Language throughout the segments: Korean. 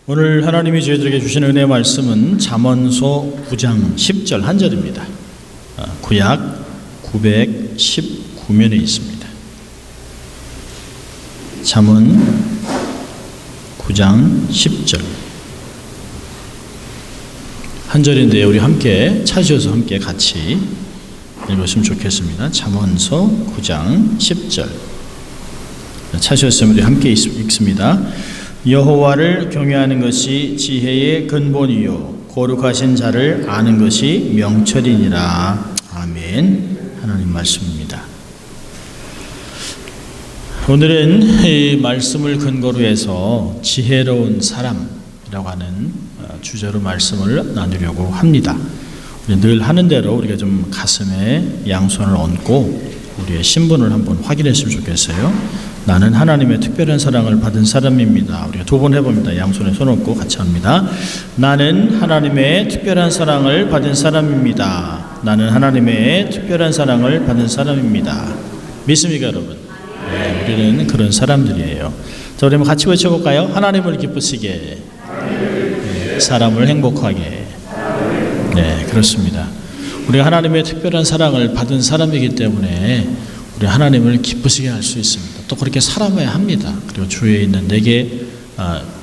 오늘 하나님이 저희들에게 주신 은혜의 말씀은 잠언서 9장 10절 한 절입니다. 구약 919면에 있습니다. 잠언 9장 10절 한 절인데요. 우리 함께 찾으셔서 함께 같이 읽으시면 좋겠습니다. 잠언서 9장 10절 찾으셨으면 우리 함께 읽습니다. 여호와를 경외하는 것이 지혜의 근본이요 거룩하신 자를 아는 것이 명철이니라. 아멘. 하나님 말씀입니다. 오늘은 이 말씀을 근거로 해서 지혜로운 사람이라고 하는 주제로 말씀을 나누려고 합니다. 우리 늘 하는 대로 우리가 좀 가슴에 양손을 얹고 우리의 신분을 한번 확인했으면 좋겠어요. 나는 하나님의 특별한 사랑을 받은 사람입니다. 우리가 두 번 해봅니다. 양손에 손 얹고 같이 합니다. 나는 하나님의 특별한 사랑을 받은 사람입니다. 나는 하나님의 특별한 사랑을 받은 사람입니다. 믿습니까, 여러분? 네, 우리는 그런 사람들이에요. 자, 우리 한번 같이 외쳐볼까요? 하나님을 기쁘시게, 네, 사람을 행복하게. 네, 그렇습니다. 우리가 하나님의 특별한 사랑을 받은 사람이기 때문에 우리 하나님을 기쁘시게 할 수 있습니다. 또 그렇게 살아봐야 합니다. 그리고 주위에 있는 내게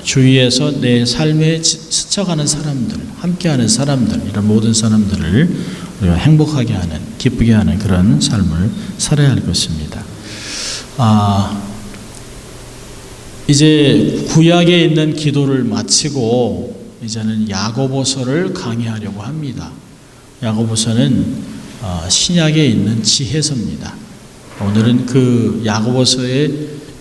주위에서 내 삶에 스쳐가는 사람들, 함께하는 사람들, 이런 모든 사람들을 우리가 행복하게 하는, 기쁘게 하는 그런 삶을 살아야 할 것입니다. 이제 구약에 있는 기도를 마치고 이제는 야고보서를 강의하려고 합니다. 야고보서는 신약에 있는 지혜서입니다. 오늘은 그 야고보서의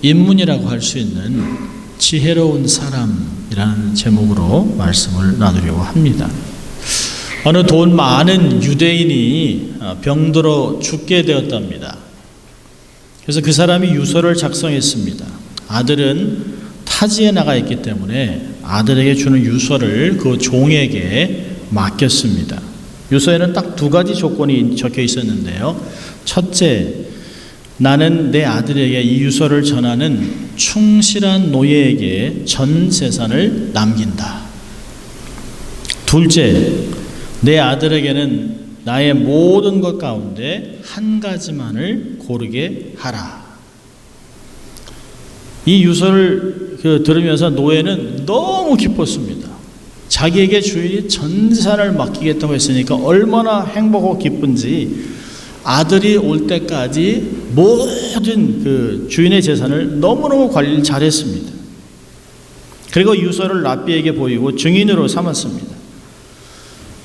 입문이라고 할 수 있는 지혜로운 사람이라는 제목으로 말씀을 나누려고 합니다. 어느 돈 많은 유대인이 병들어 죽게 되었답니다. 그래서 그 사람이 유서를 작성했습니다. 아들은 타지에 나가 있기 때문에 아들에게 주는 유서를 그 종에게 맡겼습니다. 유서에는 딱 두 가지 조건이 적혀 있었는데요. 첫째, 나는 내 아들에게 이 유서를 전하는 충실한 노예에게 전 재산을 남긴다. 둘째, 내 아들에게는 나의 모든 것 가운데 한 가지만을 고르게 하라. 이 유서를 들으면서 노예는 너무 기뻤습니다. 자기에게 주인이 전 재산을 맡기겠다고 했으니까 얼마나 행복하고 기쁜지 아들이 올 때까지 모든 그 주인의 재산을 너무너무 관리를 잘했습니다. 그리고 유서를 랍비에게 보이고 증인으로 삼았습니다.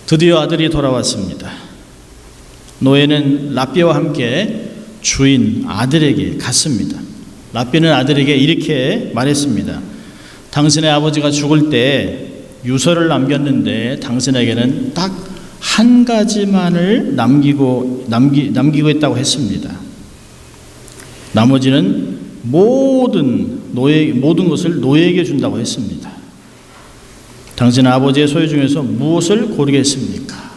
드디어 아들이 돌아왔습니다. 노예는 랍비와 함께 주인 아들에게 갔습니다. 랍비는 아들에게 이렇게 말했습니다. 당신의 아버지가 죽을 때 유서를 남겼는데 당신에게는 딱 한 가지만을 남기고 있다고 했습니다. 나머지는 모든 것을 노예에게 준다고 했습니다. 당신 아버지의 소유 중에서 무엇을 고르겠습니까?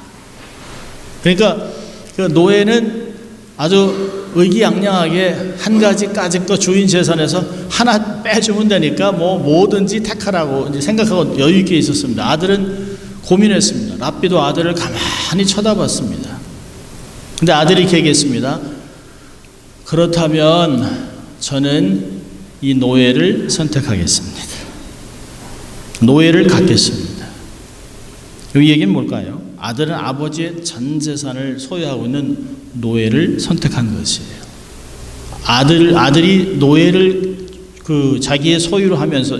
그러니까 그 노예는 아주 의기양양하게 한 가지 까짓 거 주인 재산에서 하나 빼주면 되니까 뭐든지 택하라고 이제 생각하고 여유 있게 있었습니다. 아들은 고민했습니다. 랍비도 아들을 가만히 쳐다봤습니다. 근데 아들이 이렇게 얘기했습니다. 그렇다면 저는 이 노예를 선택하겠습니다. 노예를 갖겠습니다. 이 얘기는 뭘까요? 아들은 아버지의 전 재산을 소유하고 있는 노예를 선택한 것이에요. 아들이 노예를 그 자기의 소유로 하면서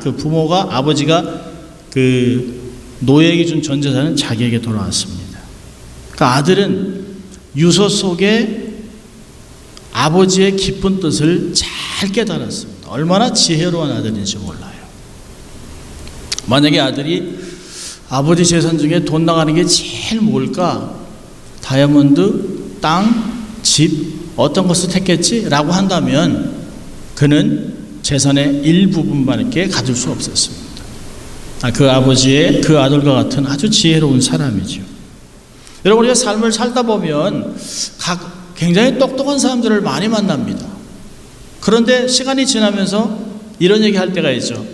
그 부모가 아버지가 그 노예에게 준 전 재산은 자기에게 돌아왔습니다. 그러니까 아들은 유서 속에 아버지의 깊은 뜻을 잘 깨달았습니다. 얼마나 지혜로운 아들인지 몰라요. 만약에 아들이 아버지 재산 중에 돈 나가는 게 제일 뭘까? 다이아몬드, 땅, 집, 어떤 것을 택했지? 라고 한다면 그는 재산의 일부분밖에 가질 수 없었습니다. 그 아버지의 그 아들과 같은 아주 지혜로운 사람이죠. 여러분, 우리가 삶을 살다 보면 굉장히 똑똑한 사람들을 많이 만납니다. 그런데 시간이 지나면서 이런 얘기 할 때가 있죠.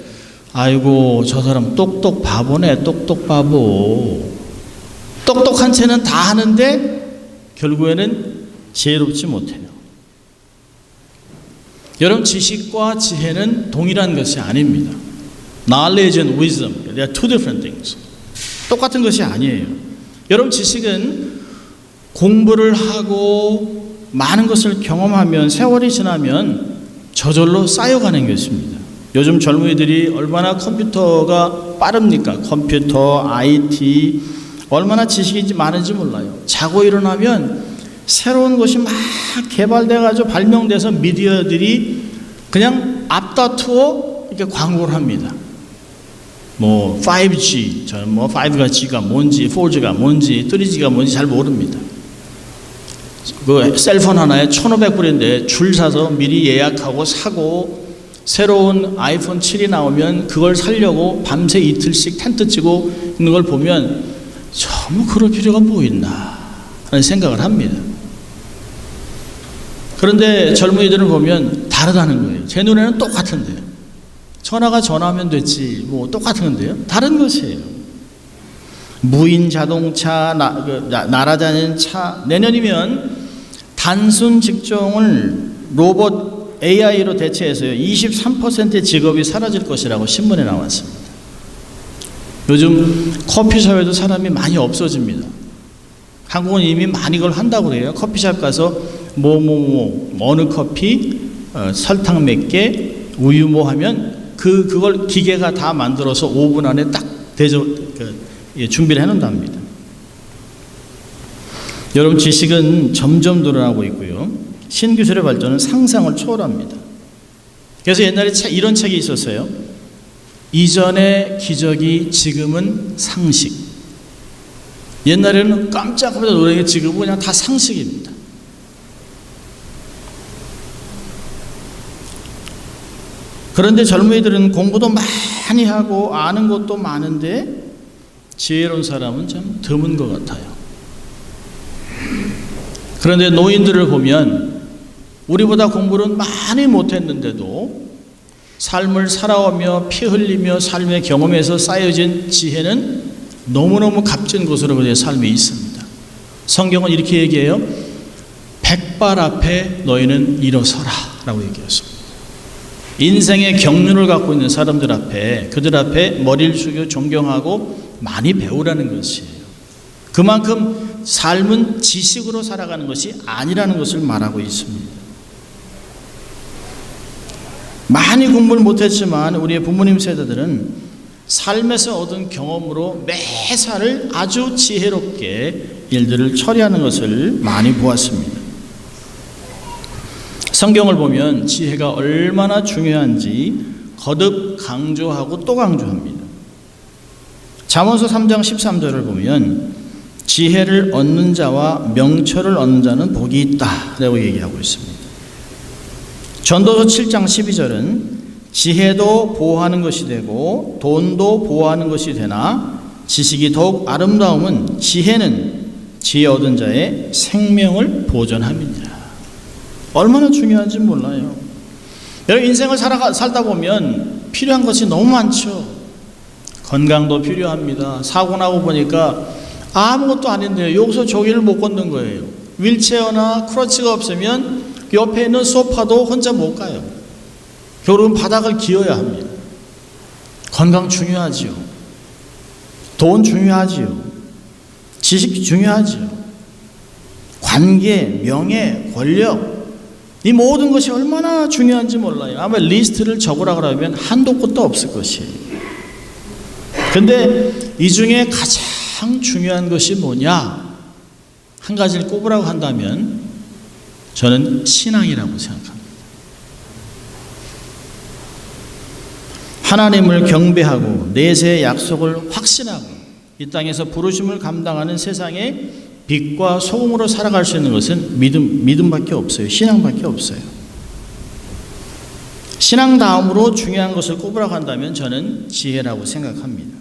아이고 저 사람 똑똑 바보네, 똑똑 바보. 똑똑한 채는 다 하는데 결국에는 지혜롭지 못해요. 여러분, 지식과 지혜는 동일한 것이 아닙니다. Knowledge and wisdom, they are two different things. 똑같은 것이 아니에요. 여러분, 지식은 공부를 하고 많은 것을 경험하면, 세월이 지나면 저절로 쌓여가는 것입니다. 요즘 젊은이들이 얼마나 컴퓨터가 빠릅니까? 컴퓨터, IT, 얼마나 지식이 많은지 몰라요. 자고 일어나면 새로운 것이 막 개발돼가지고 발명돼서 미디어들이 그냥 앞다투어 이렇게 광고를 합니다. 뭐 5G, 저는 뭐 5가 G가 뭔지, 4G가 뭔지, 3G가 뭔지 잘 모릅니다. 그 셀폰 하나에 1,500불인데 줄 사서 미리 예약하고 사고, 새로운 아이폰 7이 나오면 그걸 사려고 밤새 이틀씩 텐트 치고 있는 걸 보면 전부 그럴 필요가 뭐 있나 하는 생각을 합니다. 그런데 젊은이들을 보면 다르다는 거예요. 제 눈에는 똑같은데요. 전화가 전화하면 됐지 뭐 똑같은데요. 다른 것이에요. 무인 자동차, 날아다니는 차. 내년이면 단순 직종을 로봇 AI로 대체해서요 23%의 직업이 사라질 것이라고 신문에 나왔습니다. 요즘 커피숍에도 사람이 많이 없어집니다. 한국은 이미 많이 그걸 한다고 그래요. 커피숍 가서 어느 커피, 설탕 몇 개, 우유 뭐 하면 그걸 기계가 다 만들어서 5분 안에 딱 준비를 해놓는답니다. 여러분, 지식은 점점 늘어나고 있고요. 신기술의 발전은 상상을 초월합니다. 그래서 옛날에 이런 책이 있었어요. 이전의 기적이 지금은 상식. 옛날에는 깜짝깜짝 놀라게 지금은 그냥 다 상식입니다. 그런데 젊은이들은 공부도 많이 하고 아는 것도 많은데 지혜로운 사람은 참 드문 것 같아요. 그런데 노인들을 보면 우리보다 공부는 많이 못했는데도 삶을 살아오며 피 흘리며 삶의 경험에서 쌓여진 지혜는 너무너무 값진 것으로 그들의 삶에 있습니다. 성경은 이렇게 얘기해요. 백발 앞에 너희는 일어서라 라고 얘기했습니다. 인생의 경륜을 갖고 있는 사람들 앞에, 그들 앞에 머리를 숙여 존경하고 많이 배우라는 것이에요. 그만큼 삶은 지식으로 살아가는 것이 아니라는 것을 말하고 있습니다. 많이 공부를 못했지만 우리의 부모님 세대들은 삶에서 얻은 경험으로 매사를 아주 지혜롭게 일들을 처리하는 것을 많이 보았습니다. 성경을 보면 지혜가 얼마나 중요한지 거듭 강조하고 또 강조합니다. 잠언서 3장 13절을 보면 지혜를 얻는 자와 명철을 얻는 자는 복이 있다 라고 얘기하고 있습니다. 전도서 7장 12절은 지혜도 보호하는 것이 되고 돈도 보호하는 것이 되나 지식이 더욱 아름다움은 지혜는 지혜 얻은 자의 생명을 보존함이니라. 얼마나 중요한지 몰라요. 여러분, 인생을 살다 보면 필요한 것이 너무 많죠. 건강도 필요합니다. 사고 나고 보니까 아무것도 아닌데요. 여기서 저기를 못 걷는 거예요. 휠체어나 크러치가 없으면 옆에 있는 소파도 혼자 못 가요. 결국은 바닥을 기어야 합니다. 건강 중요하지요. 돈 중요하지요. 지식 중요하지요. 관계, 명예, 권력, 이 모든 것이 얼마나 중요한지 몰라요. 아마 리스트를 적으라 그러면 한도 끝도 없을 것이에요. 근데 이 중에 가장 중요한 것이 뭐냐? 한 가지를 꼽으라고 한다면 저는 신앙이라고 생각합니다. 하나님을 경배하고 내세의 약속을 확신하고 이 땅에서 부르심을 감당하는 세상의 빛과 소금으로 살아갈 수 있는 것은 믿음밖에 없어요. 신앙밖에 없어요. 신앙 다음으로 중요한 것을 꼽으라고 한다면 저는 지혜라고 생각합니다.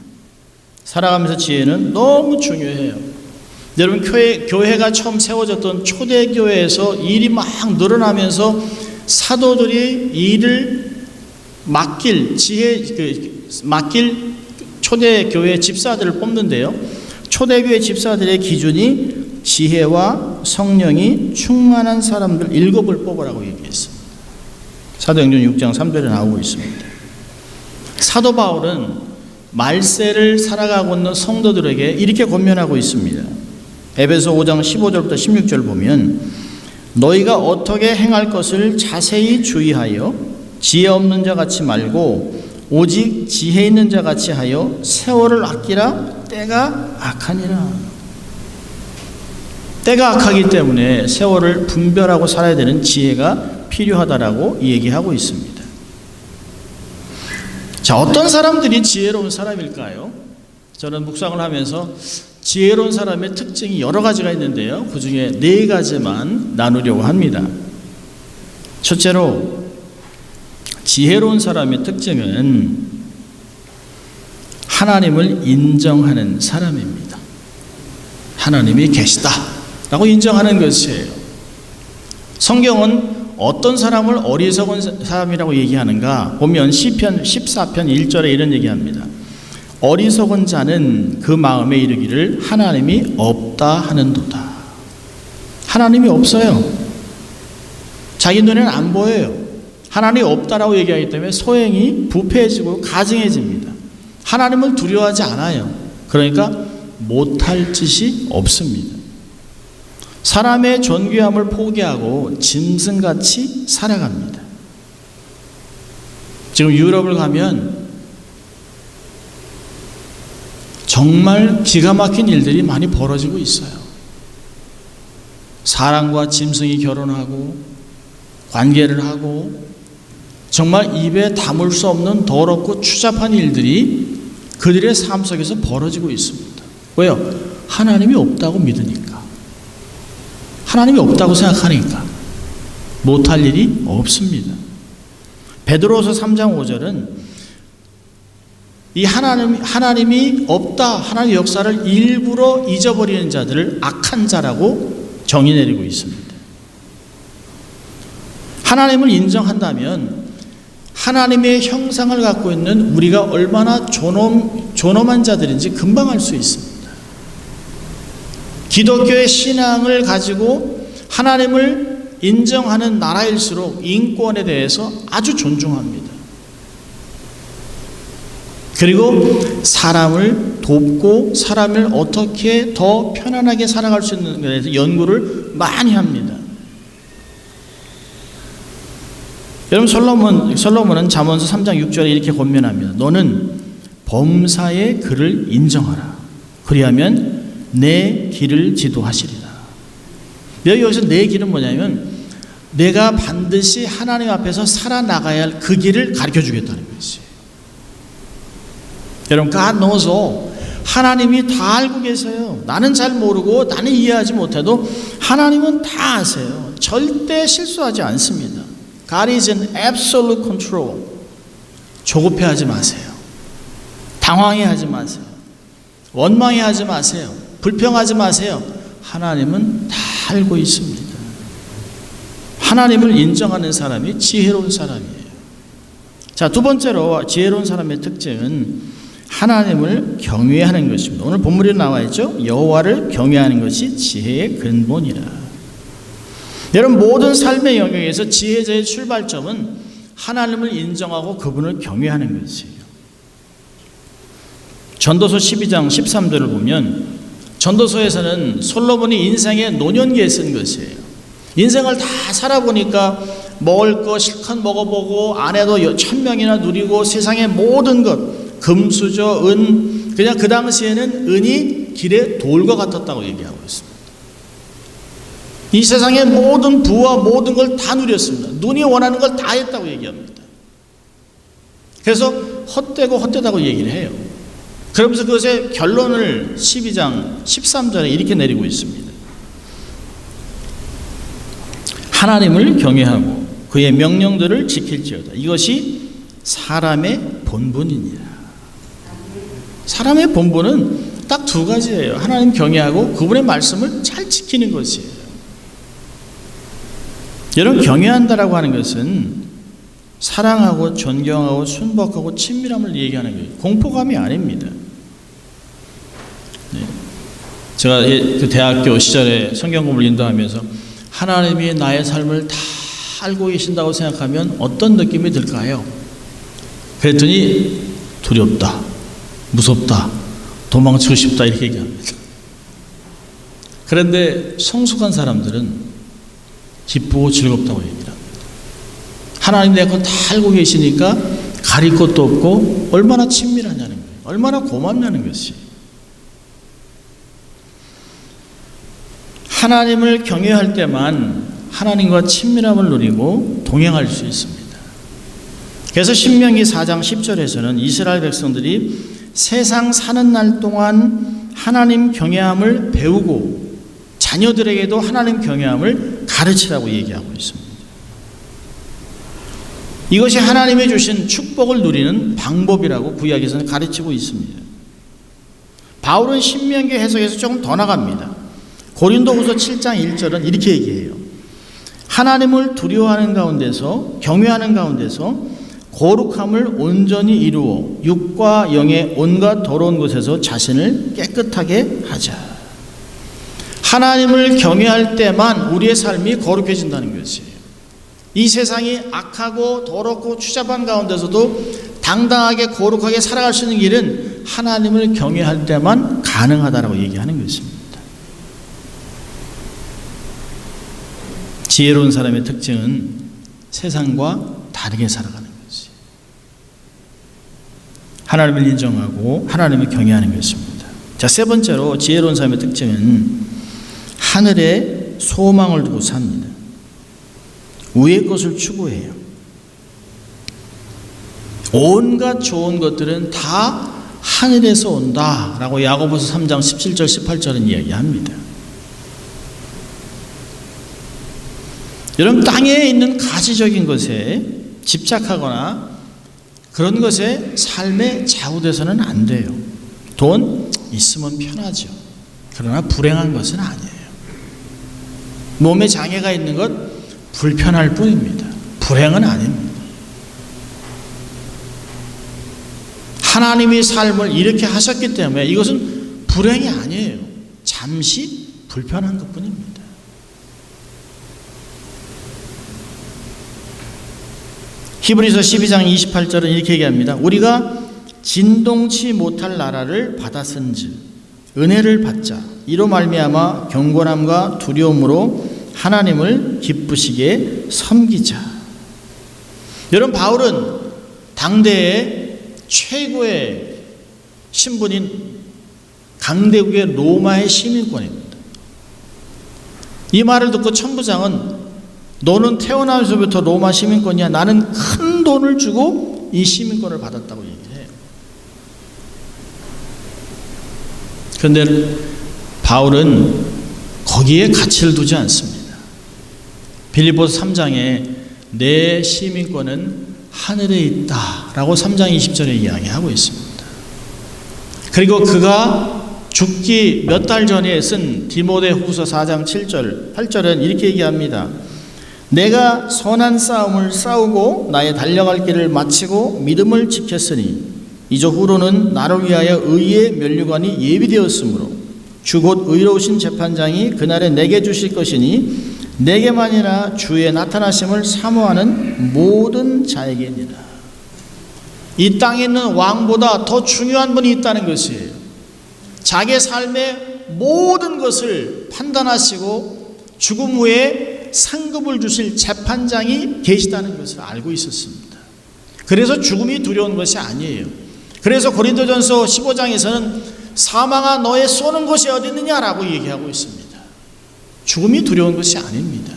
살아가면서 지혜는 너무 중요해요. 여러분, 교회가 처음 세워졌던 초대교회에서 일이 막 늘어나면서 사도들이 일을 맡길 맡길 초대교회 집사들을 뽑는데요. 초대교회 집사들의 기준이 지혜와 성령이 충만한 사람들 7을 뽑으라고 얘기했습니다. 사도행전 6장 3절에 나오고 있습니다. 사도 바울은 말세를 살아가고 있는 성도들에게 이렇게 권면하고 있습니다. 에베소 5장 15절부터 16절 보면 너희가 어떻게 행할 것을 자세히 주의하여 지혜 없는 자 같이 말고 오직 지혜 있는 자 같이 하여 세월을 아끼라. 때가 악하니라. 때가 악하기 때문에 세월을 분별하고 살아야 되는 지혜가 필요하다라고 얘기하고 있습니다. 자, 어떤 사람들이 지혜로운 사람일까요? 저는 묵상을 하면서 지혜로운 사람의 특징이 여러 가지가 있는데요. 그 중에 4가지만 나누려고 합니다. 첫째로 지혜로운 사람의 특징은 하나님을 인정하는 사람입니다. 하나님이 계시다라고 인정하는 것이에요. 성경은 어떤 사람을 어리석은 사람이라고 얘기하는가 보면 시편 14편 1절에 이런 얘기합니다. 어리석은 자는 그 마음에 이르기를 하나님이 없다 하는도다. 하나님이 없어요. 자기 눈에는 안 보여요. 하나님이 없다라고 얘기하기 때문에 소행이 부패해지고 가증해집니다. 하나님을 두려워하지 않아요. 그러니까 못할 짓이 없습니다. 사람의 존귀함을 포기하고 짐승같이 살아갑니다. 지금 유럽을 가면 정말 기가 막힌 일들이 많이 벌어지고 있어요. 사람과 짐승이 결혼하고 관계를 하고 정말 입에 담을 수 없는 더럽고 추잡한 일들이 그들의 삶 속에서 벌어지고 있습니다. 왜요? 하나님이 없다고 믿으니까. 하나님이 없다고 생각하니까 못할 일이 없습니다. 베드로서 3장 5절은 이 하나님이 없다, 하나님의 역사를 일부러 잊어버리는 자들을 악한 자라고 정의 내리고 있습니다. 하나님을 인정한다면 하나님의 형상을 갖고 있는 우리가 얼마나 존엄한 자들인지 금방 알 수 있습니다. 기독교의 신앙을 가지고 하나님을 인정하는 나라일수록 인권에 대해서 아주 존중합니다. 그리고 사람을 돕고 사람을 어떻게 더 편안하게 살아갈 수 있는 것에 대해서 연구를 많이 합니다. 여러분 솔로몬은 잠언서 3장 6절에 이렇게 권면합니다. 너는 범사의 그를 인정하라. 그리하면 내 길을 지도하시리라. 여기서 내 길은 뭐냐면 내가 반드시 하나님 앞에서 살아나가야 할 그 길을 가르쳐주겠다는 것이에요. 여러분 God knows all. 하나님이 다 알고 계세요. 나는 잘 모르고 나는 이해하지 못해도 하나님은 다 아세요. 절대 실수하지 않습니다. God is in absolute control. 조급해하지 마세요. 당황해하지 마세요. 원망해하지 마세요. 불평하지 마세요. 하나님은 다 알고 있습니다. 하나님을 인정하는 사람이 지혜로운 사람이에요. 자, 두 번째로 지혜로운 사람의 특징은 하나님을 경외하는 것입니다. 오늘 본문에 나와 있죠. 여호와를 경외하는 것이 지혜의 근본이라. 여러분 모든 삶의 영역에서 지혜자의 출발점은 하나님을 인정하고 그분을 경외하는 것이에요. 전도서 12장 13절을 보면 전도서에서는 솔로몬이 인생의 노년기에 쓴 것이에요. 인생을 다 살아보니까 먹을 거 실컷 먹어보고 아내도 1000명이나 누리고 세상의 모든 것 금수저 은 그냥 그 당시에는 은이 길에 돌과 같았다고 얘기하고 있습니다. 이 세상의 모든 부와 모든 걸 다 누렸습니다. 눈이 원하는 걸 다 했다고 얘기합니다. 그래서 헛되고 헛되다고 얘기를 해요. 그러면서 그것의 결론을 12장 13절에 이렇게 내리고 있습니다. 하나님을 경외하고 그의 명령들을 지킬지어다. 이것이 사람의 본분이니라. 사람의 본분은 딱 두 가지예요. 하나님 경외하고 그분의 말씀을 잘 지키는 것이에요. 여러분 경외한다라고 하는 것은 사랑하고 존경하고 순복하고 친밀함을 얘기하는 거예요. 공포감이 아닙니다. 네. 제가 그 대학교 시절에 성경 공부를 인도하면서 하나님이 나의 삶을 다 알고 계신다고 생각하면 어떤 느낌이 들까요? 그랬더니 두렵다, 무섭다, 도망치고 싶다 이렇게 얘기합니다. 그런데 성숙한 사람들은 기쁘고 즐겁다고 얘기합니다. 하나님 내 것 다 알고 계시니까 가릴 것도 없고 얼마나 친밀하냐는 거예요. 얼마나 고맙냐는 것이. 하나님을 경외할 때만 하나님과 친밀함을 누리고 동행할 수 있습니다. 그래서 신명기 4장 10절에서는 이스라엘 백성들이 세상 사는 날 동안 하나님 경외함을 배우고 자녀들에게도 하나님 경외함을 가르치라고 얘기하고 있습니다. 이것이 하나님이 주신 축복을 누리는 방법이라고 구약에서는 가르치고 있습니다. 바울은 신명기 해석에서 조금 더 나갑니다. 고린도후서 7장 1절은 이렇게 얘기해요. 하나님을 두려워하는 가운데서 경외하는 가운데서 거룩함을 온전히 이루어 육과 영의 온갖 더러운 것에서 자신을 깨끗하게 하자. 하나님을 경외할 때만 우리의 삶이 거룩해진다는 것이에요. 이 세상이 악하고 더럽고 추잡한 가운데서도 당당하게 거룩하게 살아갈 수 있는 길은 하나님을 경외할 때만 가능하다라고 얘기하는 것입니다. 지혜로운 사람의 특징은 세상과 다르게 살아가는 것이에요. 하나님을 인정하고 하나님을 경외하는 것입니다. 자, 세 번째로 지혜로운 사람의 특징은 하늘에 소망을 두고 삽니다. 위의 것을 추구해요. 온갖 좋은 것들은 다 하늘에서 온다라고 야고보서 3장 17절 18절은 이야기합니다. 여러분, 땅에 있는 가시적인 것에 집착하거나 그런 것에 삶에 좌우돼서는 안 돼요. 돈 있으면 편하죠. 그러나 불행한 것은 아니에요. 몸에 장애가 있는 것 불편할 뿐입니다. 불행은 아닙니다. 하나님이 삶을 이렇게 하셨기 때문에 이것은 불행이 아니에요. 잠시 불편한 것뿐입니다. 히브리서 12장 28절은 이렇게 얘기합니다. 우리가 진동치 못할 나라를 받았은즉 은혜를 받자. 이로 말미암아 경건함과 두려움으로 하나님을 기쁘시게 섬기자. 여러분, 바울은 당대의 최고의 신분인 강대국의 로마의 시민권입니다. 이 말을 듣고 천부장은 너는 태어나면서부터 로마 시민권이야. 나는 큰 돈을 주고 이 시민권을 받았다고 얘기해요. 그런데 바울은 거기에 가치를 두지 않습니다. 빌립보서 3장에 내 시민권은 하늘에 있다라고 3장 20절에 이야기하고 있습니다. 그리고 그가 죽기 몇 달 전에 쓴 디모데후서 4장 7절 8절은 이렇게 얘기합니다. 내가 선한 싸움을 싸우고 나의 달려갈 길을 마치고 믿음을 지켰으니 이제 후로는 나를 위하여 의의 면류관이 예비되었으므로 주 곧 의로우신 재판장이 그날에 내게 주실 것이니 내게만이나 주의 나타나심을 사모하는 모든 자에게니라. 이 땅에 있는 왕보다 더 중요한 분이 있다는 것이에요. 자기 삶의 모든 것을 판단하시고 죽음 후에 상급을 주실 재판장이 계시다는 것을 알고 있었습니다. 그래서 죽음이 두려운 것이 아니에요. 그래서 고린도전서 15장에서는 사망아 너의 쏘는 곳이 어디 있느냐라고 얘기하고 있습니다. 죽음이 두려운 것이 아닙니다.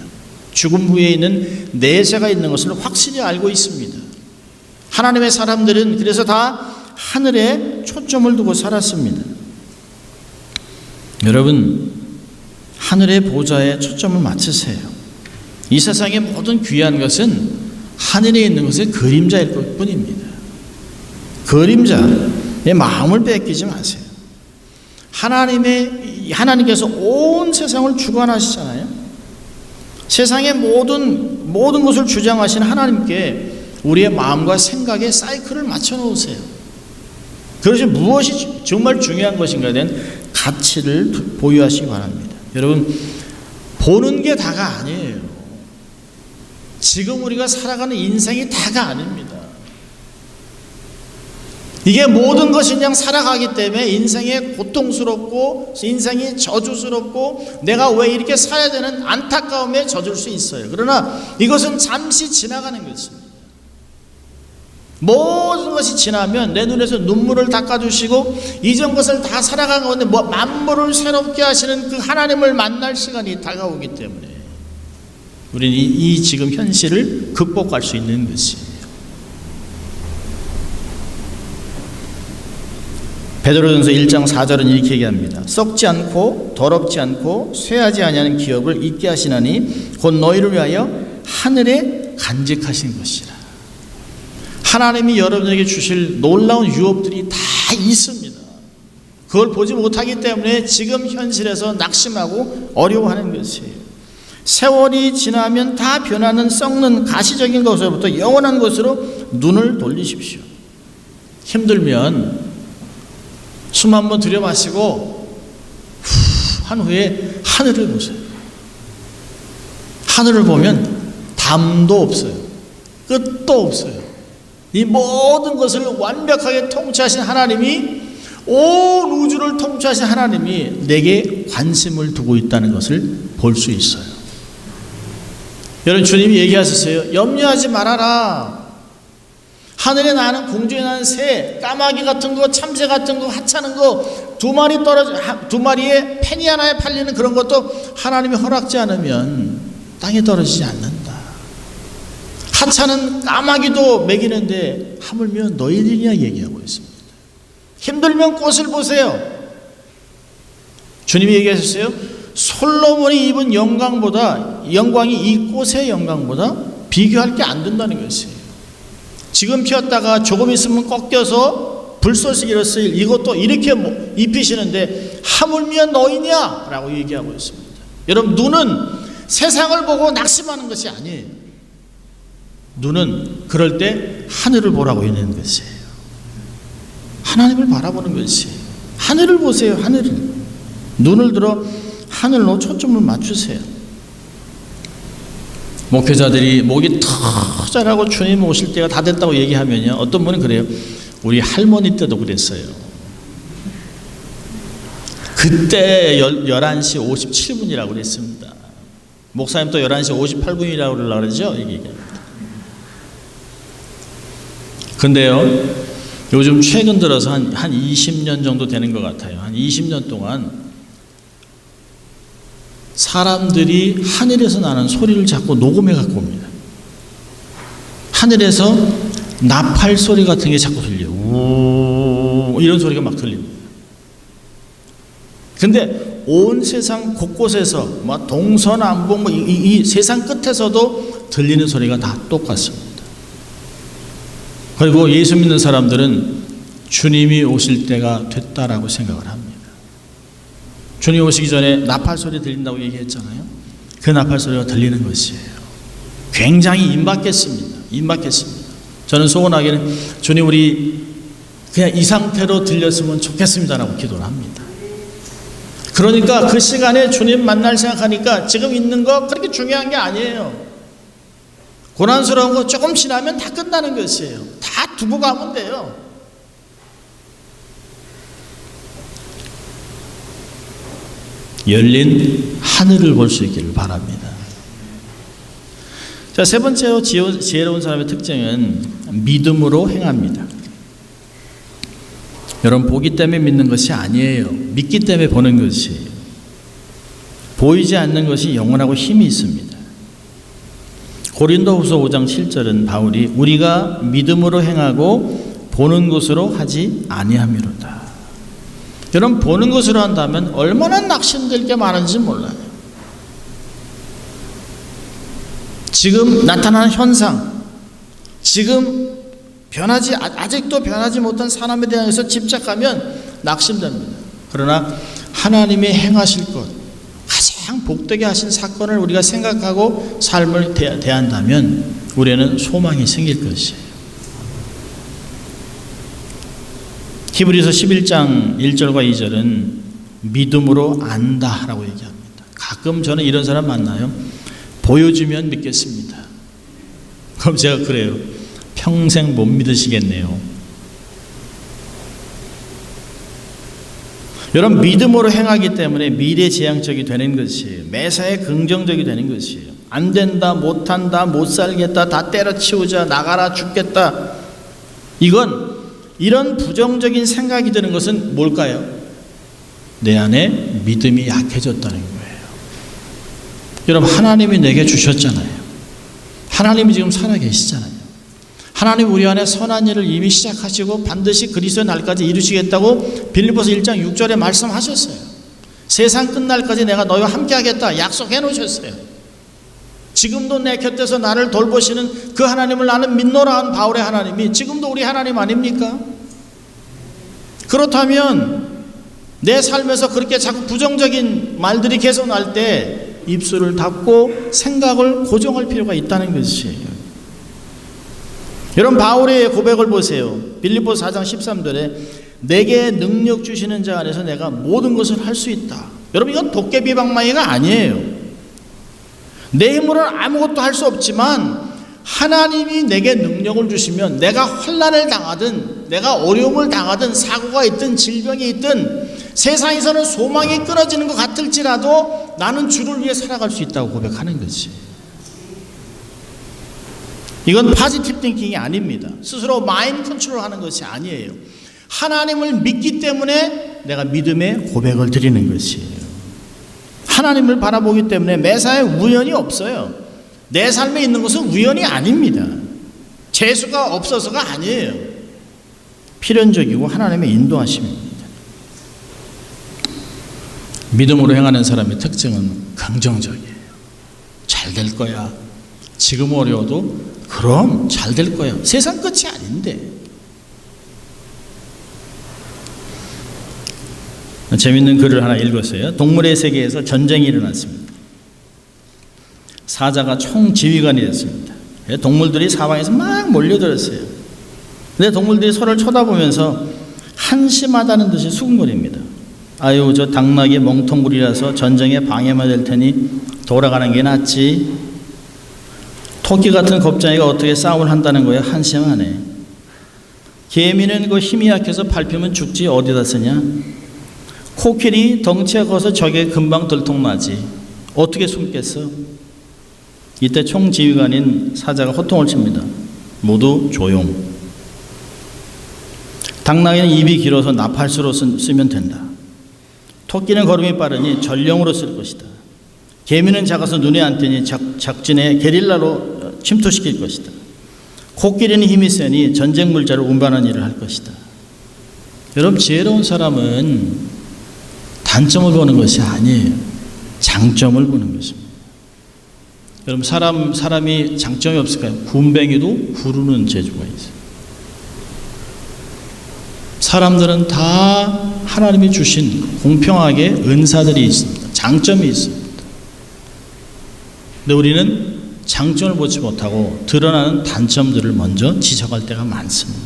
죽음 후에 있는 내세가 있는 것을 확실히 알고 있습니다. 하나님의 사람들은 그래서 다 하늘에 초점을 두고 살았습니다. 여러분, 하늘의 보좌에 초점을 맞추세요. 이 세상의 모든 귀한 것은 하늘에 있는 것의 그림자일 뿐입니다. 그림자의 마음을 뺏기지 마세요. 하나님께서 온 세상을 주관하시잖아요. 세상의 모든 것을 주장하신 하나님께 우리의 마음과 생각의 사이클을 맞춰 놓으세요. 그래서 무엇이 정말 중요한 것인가에 대한 가치를 보유하시기 바랍니다. 여러분, 보는 게 다가 아니에요. 지금 우리가 살아가는 인생이 다가 아닙니다. 이게 모든 것이 그냥 살아가기 때문에 인생이 고통스럽고 인생이 저주스럽고 내가 왜 이렇게 살아야 되는 안타까움에 젖을 수 있어요. 그러나 이것은 잠시 지나가는 것입니다. 모든 것이 지나면 내 눈에서 눈물을 닦아주시고 이전 것을 다 살아간 가운데 만물을 새롭게 하시는 그 하나님을 만날 시간이 다가오기 때문에 우리는 이 지금 현실을 극복할 수 있는 것이에요. 베드로전서 1장 4절은 이렇게 얘기합니다. 썩지 않고 더럽지 않고 쇠하지 아니하는 기업을 잊게 하시나니 곧 너희를 위하여 하늘에 간직하신 것이라. 하나님이 여러분에게 주실 놀라운 유업들이 다 있습니다. 그걸 보지 못하기 때문에 지금 현실에서 낙심하고 어려워하는 것이에요. 세월이 지나면 다 변하는 썩는 가시적인 것으로부터 영원한 것으로 눈을 돌리십시오. 힘들면 숨 한번 들여마시고 한 후에 하늘을 보세요. 하늘을 보면 담도 없어요. 끝도 없어요. 이 모든 것을 완벽하게 통치하신 하나님이, 온 우주를 통치하신 하나님이 내게 관심을 두고 있다는 것을 볼 수 있어요. 여러분, 주님이 얘기하셨어요. 염려하지 말아라. 하늘에 나는 공중에 나는 새, 까마귀 같은 거, 참새 같은 거, 하찮은 거 두 마리에 penny 하나에 팔리는 그런 것도 하나님이 허락지 않으면 땅에 떨어지지 않는다. 하찮은 까마귀도 먹이는데 하물며 너희들이냐 얘기하고 있습니다. 힘들면 꽃을 보세요. 주님이 얘기하셨어요. 솔로몬이 입은 영광이 이 꽃의 영광보다 비교할 게 안 된다는 것이에요. 지금 피었다가 조금 있으면 꺾여서 불꽃이 일었어요. 이것도 이렇게 입히시는데 하물며 너희냐? 라고 얘기하고 있습니다. 여러분, 눈은 세상을 보고 낙심하는 것이 아니에요. 눈은 그럴 때 하늘을 보라고 있는 것이에요. 하나님을 바라보는 것이에요. 하늘을 보세요. 하늘을. 눈을 들어 하늘로 초점을 맞추세요. 목회자들이 목이 터져라고 주님 오실 때가 다 됐다고 얘기하면요, 어떤 분은 그래요. 우리 할머니 때도 그랬어요. 그때 11시 57분이라고 그랬습니다. 목사님 또 11시 58분이라고 그러려고 그러죠. 얘기합니다. 근데요, 요즘 최근 들어서 한 20년 정도 되는 것 같아요. 한 20년 동안 사람들이 하늘에서 나는 소리를 자꾸 녹음해 갖고 옵니다. 하늘에서 나팔 소리 같은 게 자꾸 들려요. 우 이런 소리가 막 들립니다. 근데 온 세상 곳곳에서 막 동서남북 이 세상 끝에서도 들리는 소리가 다 똑같습니다. 그리고 예수 믿는 사람들은 주님이 오실 때가 됐다라고 생각을 합니다. 주님 오시기 전에 나팔 소리 들린다고 얘기했잖아요. 그 나팔 소리가 들리는 것이에요. 굉장히 임박했습니다. 저는 소원하기는 주님 우리 그냥 이 상태로 들렸으면 좋겠습니다라고 기도를 합니다. 그러니까 그 시간에 주님 만날 생각하니까 지금 있는 거 그렇게 중요한 게 아니에요. 고난스러운 거 조금 지나면 다 끝나는 것이에요. 다 두고 가면 돼요. 열린 하늘을 볼 수 있기를 바랍니다. 자, 세 번째로 지혜로운 사람의 특징은 믿음으로 행합니다. 여러분, 보기 때문에 믿는 것이 아니에요. 믿기 때문에 보는 것이에요. 보이지 않는 것이 영원하고 힘이 있습니다. 고린도후서 5장 7절은 바울이 우리가 믿음으로 행하고 보는 것으로 하지 아니함이로다. 여러분, 보는 것으로 한다면 얼마나 낙심될 게 많은지 몰라요. 지금 나타나는 현상, 지금 아직도 변하지 못한 사람에 대해서 집착하면 낙심됩니다. 그러나 하나님이 행하실 것, 가장 복되게 하신 사건을 우리가 생각하고 삶을 대한다면 우리는 소망이 생길 것이에요. 히브리서 11장 1절과 2절은 믿음으로 안다라고 얘기합니다. 가끔 저는 이런 사람 만나요. 보여주면 믿겠습니다. 그럼 제가 그래요. 평생 못 믿으시겠네요. 여러분, 믿음으로 행하기 때문에 미래지향적이 되는 것이에요. 매사에 긍정적이 되는 것이에요. 안 된다, 못한다, 못 살겠다, 다 때려치우자, 나가라, 죽겠다. 이런 부정적인 생각이 드는 것은 뭘까요? 내 안에 믿음이 약해졌다는 거예요. 여러분, 하나님이 내게 주셨잖아요. 하나님이 지금 살아계시잖아요. 하나님 우리 안에 선한 일을 이미 시작하시고 반드시 그리스도의 날까지 이루시겠다고 빌립보서 1장 6절에 말씀하셨어요. 세상 끝날까지 내가 너희와 함께하겠다 약속해 놓으셨어요. 지금도 내 곁에서 나를 돌보시는 그 하나님을 나는 믿노라 한 바울의 하나님이 지금도 우리 하나님 아닙니까? 그렇다면 내 삶에서 그렇게 자꾸 부정적인 말들이 계속 날 때 입술을 닫고 생각을 고정할 필요가 있다는 것이에요. 여러분, 바울의 고백을 보세요. 빌립보서 4장 13절에 내게 능력 주시는 자 안에서 내가 모든 것을 할 수 있다. 여러분, 이건 도깨비방망이가 아니에요. 내 힘으로는 아무것도 할 수 없지만 하나님이 내게 능력을 주시면 내가 환난을 당하든 내가 어려움을 당하든 사고가 있든 질병이 있든 세상에서는 소망이 끊어지는 것 같을지라도 나는 주를 위해 살아갈 수 있다고 고백하는 거지. 이건 파지티브 띵킹이 아닙니다. 스스로 마인드 컨트롤하는 것이 아니에요. 하나님을 믿기 때문에 내가 믿음의 고백을 드리는 것이에요. 하나님을 바라보기 때문에 매사에 우연이 없어요. 내 삶에 있는 것은 우연이 아닙니다. 재수가 없어서가 아니에요. 필연적이고 하나님의 인도하심입니다. 믿음으로 행하는 사람의 특징은 긍정적이에요. 잘 될 거야. 지금 어려워도 그럼 잘 될 거야. 세상 끝이 아닌데. 재밌는 글을 하나 읽었어요. 동물의 세계에서 전쟁이 일어났습니다. 사자가 총지휘관이 됐습니다. 동물들이 사방에서 막 몰려들었어요. 근데 동물들이 서로를 쳐다보면서 한심하다는 듯이 수군거립니다. 아유, 저 당나귀 멍텅구리라서 전쟁에 방해만 될 테니 돌아가는 게 낫지. 토끼 같은 겁쟁이가 어떻게 싸움을 한다는 거야? 한심하네. 개미는 그 힘이 약해서 밟히면 죽지 어디다 쓰냐? 코끼리 덩치가 커서 적에 금방 들통나지. 어떻게 숨겠어? 이때 총지휘관인 사자가 호통을 칩니다. 모두 조용. 당나귀는 입이 길어서 나팔수로 쓰면 된다. 토끼는 걸음이 빠르니 전령으로 쓸 것이다. 개미는 작아서 눈에 안 띄니 작진에 게릴라로 침투시킬 것이다. 코끼리는 힘이 세니 전쟁 물자를 운반하는 일을 할 것이다. 여러분, 지혜로운 사람은 단점을 보는 것이 아니에요. 장점을 보는 것입니다. 여러분, 사람이 장점이 없을까요? 군뱅이도 구르는 재주가 있어요. 사람들은 다 하나님이 주신 공평하게 은사들이 있습니다. 장점이 있습니다. 근데 우리는 장점을 보지 못하고 드러나는 단점들을 먼저 지적할 때가 많습니다.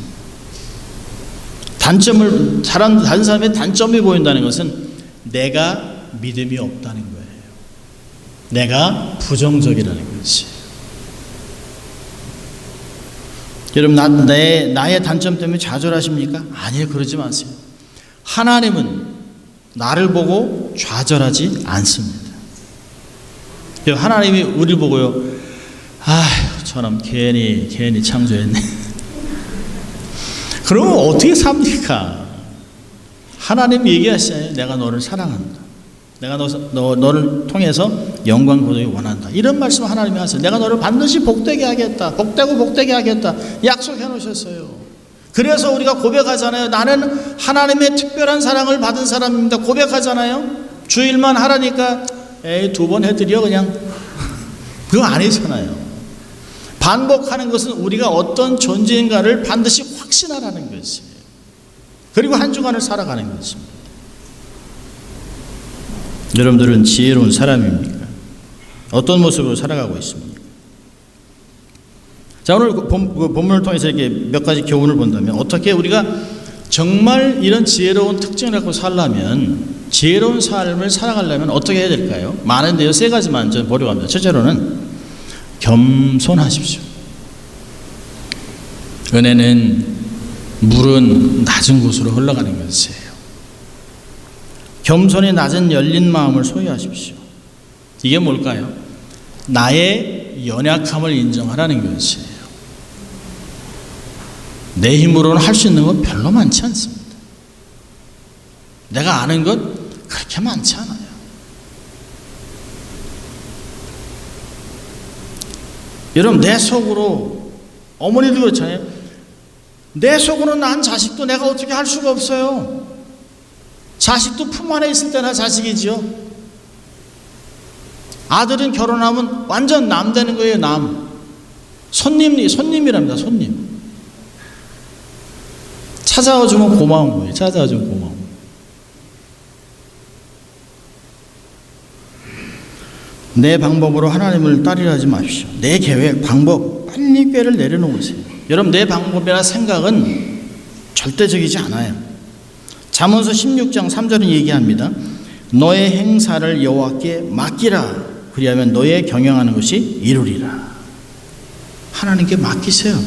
다른 사람의 단점이 보인다는 것은 내가 믿음이 없다는 거예요. 내가 부정적이라는 것이. 여러분, 나의 단점 때문에 좌절하십니까? 아니에요. 그러지 마세요. 하나님은 나를 보고 좌절하지 않습니다. 하나님이 우리를 보고요, 아휴, 저놈 괜히 창조했네. 그러면 어떻게 삽니까? 하나님 얘기하시잖아요. 내가 너를 사랑한다. 내가 너를 통해서 영광 고도를 원한다. 이런 말씀 하나님이 하세요. 내가 너를 반드시 복되게 하겠다. 복되게 하겠다. 약속해 놓으셨어요. 그래서 우리가 고백하잖아요. 나는 하나님의 특별한 사랑을 받은 사람입니다. 고백하잖아요. 주일만 하라니까 에이, 2번 해드려 그냥. 그거 아니잖아요. 반복하는 것은 우리가 어떤 존재인가를 반드시 확신하라는 것이에요. 그리고 한 주간을 살아가는 것입니다. 여러분들은 지혜로운 사람입니까? 어떤 모습으로 살아가고 있습니까? 자, 오늘 본문을 통해서 이렇게 몇 가지 교훈을 본다면, 어떻게 우리가 정말 이런 지혜로운 특징을 갖고 살려면, 지혜로운 삶을 살아가려면 어떻게 해야 될까요? 많은데요, 세 가지만 좀 보려고 합니다. 첫째로는 겸손하십시오. 은혜는 물은 낮은 곳으로 흘러가는 것이에요. 겸손히 낮은 열린 마음을 소유하십시오. 이게 뭘까요? 나의 연약함을 인정하라는 것이에요. 내 힘으로는 할 수 있는 건 별로 많지 않습니다. 내가 아는 것 그렇게 많지 않아요. 여러분, 내 속으로, 어머니도 그렇잖아요. 내 속으로 난 자식도 내가 어떻게 할 수가 없어요. 자식도 품 안에 있을 때나 자식이지요. 아들은 결혼하면 완전 남 되는 거예요. 남. 손님이랍니다. 손님. 찾아와 주면 고마운 거예요. 찾아와 주면 고마운 거예요. 내 방법으로 하나님을 따르려 하지 마십시오. 내 계획, 방법, 빨리 꾀를 내려놓으세요. 여러분, 내 방법이나 생각은 절대적이지 않아요. 잠언서 16장 3절은 얘기합니다. 너의 행사를 여호와께 맡기라. 그리하면 너의 경영하는 것이 이루리라. 하나님께 맡기세요.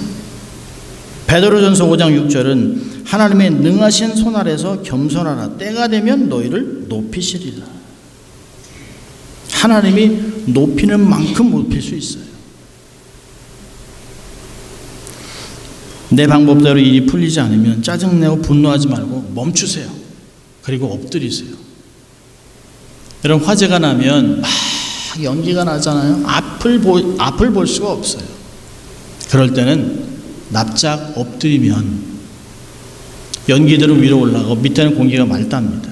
베드로전서 5장 6절은 하나님의 능하신 손 아래서 겸손하라. 때가 되면 너희를 높이시리라. 하나님이 높이는 만큼 높일 수 있어요. 내 방법대로 일이 풀리지 않으면 짜증내고 분노하지 말고 멈추세요. 그리고 엎드리세요. 여러분, 화재가 나면 막 연기가 나잖아요. 앞을 볼 수가 없어요. 그럴 때는 납작 엎드리면 연기들은 위로 올라가고 밑에는 공기가 맑답니다.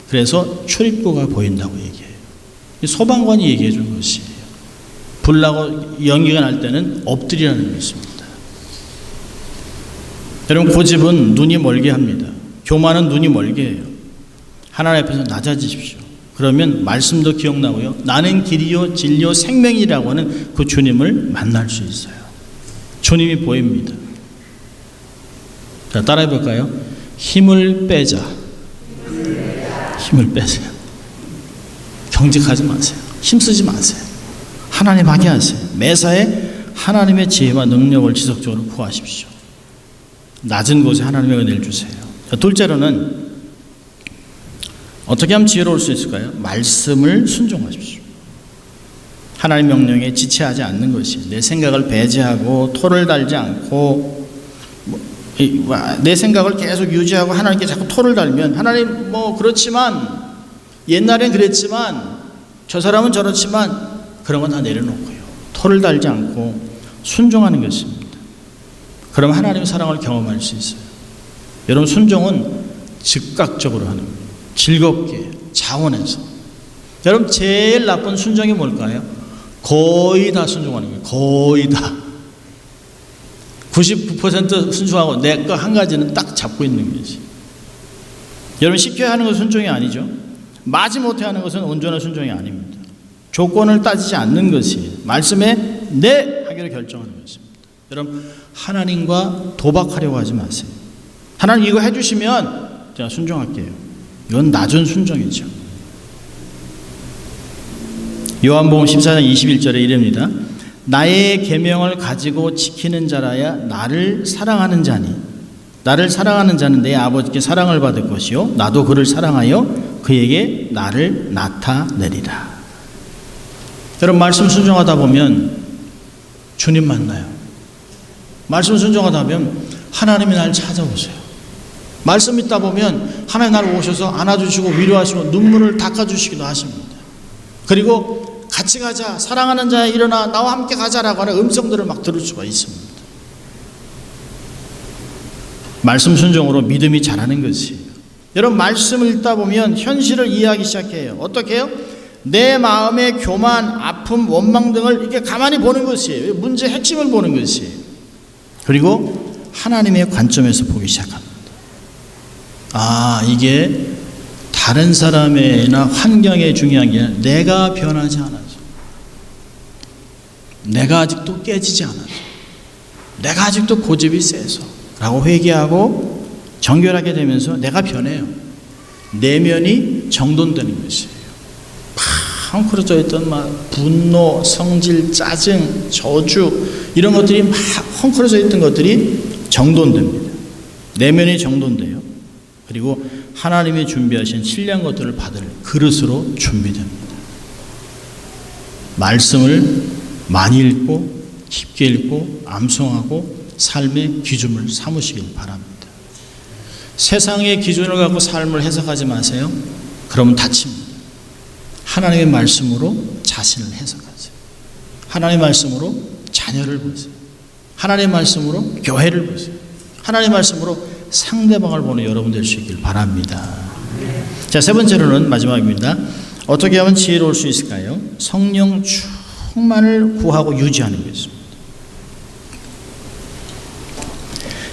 그래서 출입구가 보인다고 얘기해요. 소방관이 얘기해 준 것이에요. 불 나고 연기가 날 때는 엎드리라는 것입니다. 여러분, 고집은 눈이 멀게 합니다. 교만은 눈이 멀게 해요. 하나님 앞에서 낮아지십시오. 그러면 말씀도 기억나고요. 나는 길이요 진리요 생명이라고 하는 그 주님을 만날 수 있어요. 주님이 보입니다. 자, 따라해 볼까요? 힘을 빼자. 힘을 빼세요. 경직하지 마세요. 힘쓰지 마세요. 하나님 하게 하세요. 매사에 하나님의 지혜와 능력을 지속적으로 구하십시오. 낮은 곳에 하나님의 은혜를 주세요. 자, 둘째로는 어떻게 하면 지혜로울 수 있을까요? 말씀을 순종하십시오. 하나님 명령에 지체하지 않는 것이, 내 생각을 배제하고 토를 달지 않고 내 생각을 계속 유지하고 하나님께 자꾸 토를 달면, 하나님 그렇지만, 옛날엔 그랬지만, 저 사람은 저렇지만, 그런 건 다 내려놓고요. 토를 달지 않고 순종하는 것입니다. 그럼 하나님의 사랑을 경험할 수 있어요. 여러분, 순종은 즉각적으로 하는 거예요. 즐겁게, 자원해서. 여러분, 제일 나쁜 순종이 뭘까요? 거의 다 순종하는 거예요. 거의 다. 99% 순종하고 내 거 한 가지는 딱 잡고 있는 것이. 여러분, 시켜야 하는 것은 순종이 아니죠. 마지못해 하는 것은 온전한 순종이 아닙니다. 조건을 따지지 않는 것이 말씀에 네 하기로 결정하는 것입니다. 여러분, 하나님과 도박하려고 하지 마세요. 하나님 이거 해주시면 제가 순종할게요. 이건 낮은 순종이죠. 요한복음 14장 21절에 이릅니다. 나의 계명을 가지고 지키는 자라야 나를 사랑하는 자니, 나를 사랑하는 자는 내 아버지께 사랑을 받을 것이요 나도 그를 사랑하여 그에게 나를 나타내리라. 여러분, 말씀 순종하다 보면 주님 만나요. 말씀 순종하다 보면 하나님이 날 찾아오세요. 말씀 있다 보면 하나님 나를 오셔서 안아주시고 위로하시고 눈물을 닦아주시기도 하십니다. 그리고 같이 가자, 사랑하는 자야 일어나 나와 함께 가자라고 하는 음성들을 막 들을 수가 있습니다. 말씀 순종으로 믿음이 자라는 것이에요. 여러분, 말씀을 읽다 보면 현실을 이해하기 시작해요. 어떻게 해요? 내 마음의 교만, 아픔, 원망 등을 이렇게 가만히 보는 것이에요. 문제의 핵심을 보는 것이에요. 그리고 하나님의 관점에서 보기 시작합니다. 이게 다른 사람이나 환경에 중요한 게 아니라 내가 변하지 않아서, 내가 아직도 깨지지 않아서, 내가 아직도 고집이 세서 라고 회개하고 정결하게 되면서 내가 변해요. 내면이 정돈되는 것이에요. 헝클어져 있던 막 분노, 성질, 짜증, 저주 이런 것들이 막 헝클어져 있던 것들이 정돈됩니다. 내면이 정돈돼요. 그리고 하나님이 준비하신 신령한 것들을 받을 그릇으로 준비됩니다. 말씀을 많이 읽고 깊게 읽고 암송하고 삶의 기준을 삼으시길 바랍니다. 세상의 기준을 갖고 삶을 해석하지 마세요. 그러면 다칩니다. 하나님의 말씀으로 자신을 해석하세요. 하나님의 말씀으로 자녀를 보세요. 하나님의 말씀으로 교회를 보세요. 하나님의 말씀으로 상대방을 보는 여러분 될 수 있길 바랍니다. 자, 세 번째로는 마지막입니다. 어떻게 하면 지혜로울 수 있을까요? 성령 충만을 구하고 유지하는 것입니다.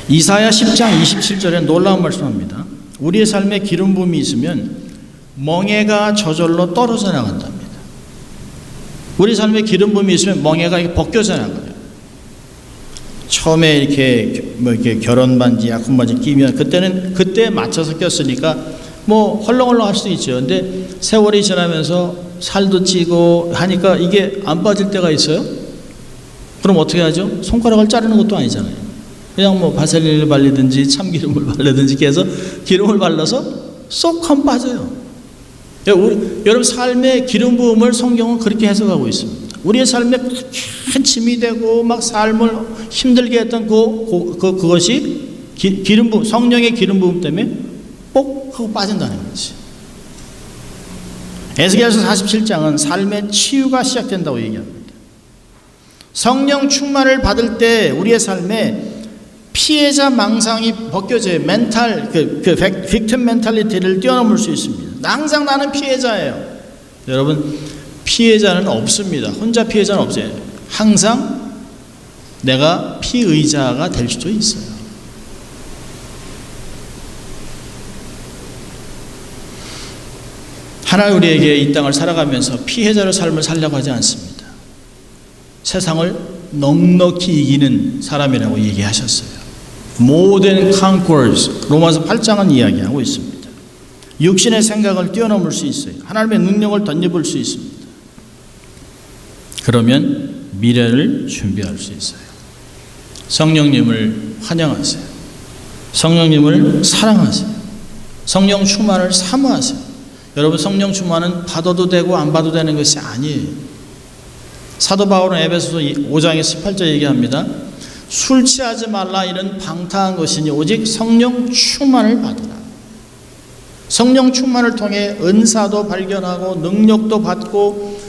이사야 10장 27절에 놀라운 말씀합니다. 우리의 삶에 기름 부음이 있으면 멍에가 저절로 떨어져 나간답니다. 우리 삶에 기름 부음이 있으면 멍에가 이렇게 벗겨져 나가요. 처음에 이렇게 결혼 반지, 약혼 반지 끼면 그때 맞춰서 꼈으니까 헐렁헐렁 할 수도 있죠. 근데 세월이 지나면서 살도 찌고 하니까 이게 안 빠질 때가 있어요. 그럼 어떻게 하죠? 손가락을 자르는 것도 아니잖아요. 그냥 바셀린을 발리든지 참기름을 바르든지 해서 기름을 발라서 쏙 하면 빠져요. 여러분 삶의 기름 부음을 성경은 그렇게 해석하고 있습니다. 우리의 삶에 큰 짐이 되고 막 삶을 힘들게 했던 그것이 기름 부음, 성령의 기름 부음 때문에 뽁 하고 빠진다는 거지. 에스겔서 47장은 삶의 치유가 시작된다고 얘기합니다. 성령 충만을 받을 때 우리의 삶에 피해자 망상이 벗겨져요. 빅팀 멘탈리티를 뛰어넘을 수 있습니다. 항상 나는 피해자예요. 여러분, 피해자는 없습니다. 혼자 피해자는 없어요. 항상 내가 피의자가 될 수도 있어요. 하나님 우리에게 이 땅을 살아가면서 피해자의 삶을 살려고 하지 않습니다. 세상을 넉넉히 이기는 사람이라고 얘기하셨어요. 모든 conquerors, 로마서 8장은 이야기하고 있습니다. 육신의 생각을 뛰어넘을 수 있어요. 하나님의 능력을 덧입을 수 있습니다. 그러면 미래를 준비할 수 있어요. 성령님을 환영하세요. 성령님을 사랑하세요. 성령 충만을 사모하세요. 여러분, 성령 충만은 받아도 되고 안 받아도 되는 것이 아니에요. 사도 바울은 에베소서 5장에 18절 얘기합니다. 술 취하지 말라 이런 방탕한 것이니 오직 성령 충만을 받으라. 성령 충만을 통해 은사도 발견하고 능력도 받고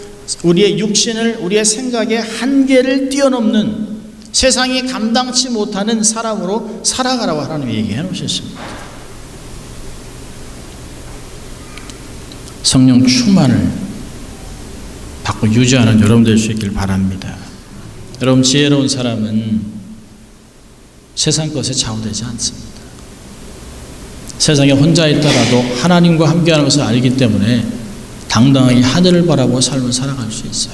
우리의 육신을, 우리의 생각의 한계를 뛰어넘는 세상이 감당치 못하는 사람으로 살아가라고 하나님이 얘기해 놓으셨습니다. 성령 충만을 받고 유지하는 여러분 될 수 있길 바랍니다. 여러분, 지혜로운 사람은 세상 것에 좌우되지 않습니다. 세상에 혼자 있더라도 하나님과 함께하는 것을 알기 때문에 당당하게 하늘을 바라보고 삶을 살아갈 수 있어요.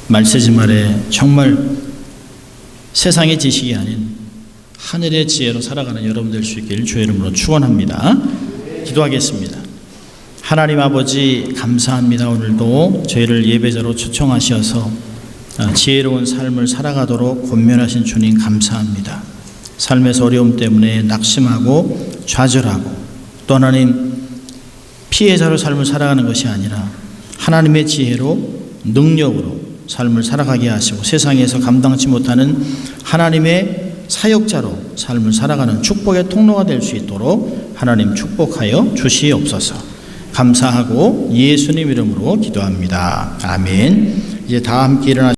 말세지 말에 정말 세상의 지식이 아닌 하늘의 지혜로 살아가는 여러분 될 수 있길 주의 이름으로 축원합니다. 기도하겠습니다. 하나님 아버지, 감사합니다. 오늘도 저희를 예배자로 초청하셔서 지혜로운 삶을 살아가도록 권면하신 주님 감사합니다. 삶에서 어려움 때문에 낙심하고 좌절하고 또 하나님 피해자로 삶을 살아가는 것이 아니라 하나님의 지혜로 능력으로 삶을 살아가게 하시고 세상에서 감당치 못하는 하나님의 사역자로 삶을 살아가는 축복의 통로가 될 수 있도록 하나님 축복하여 주시옵소서. 감사하고 예수님 이름으로 기도합니다. 아멘. 이제 다 함께 일어나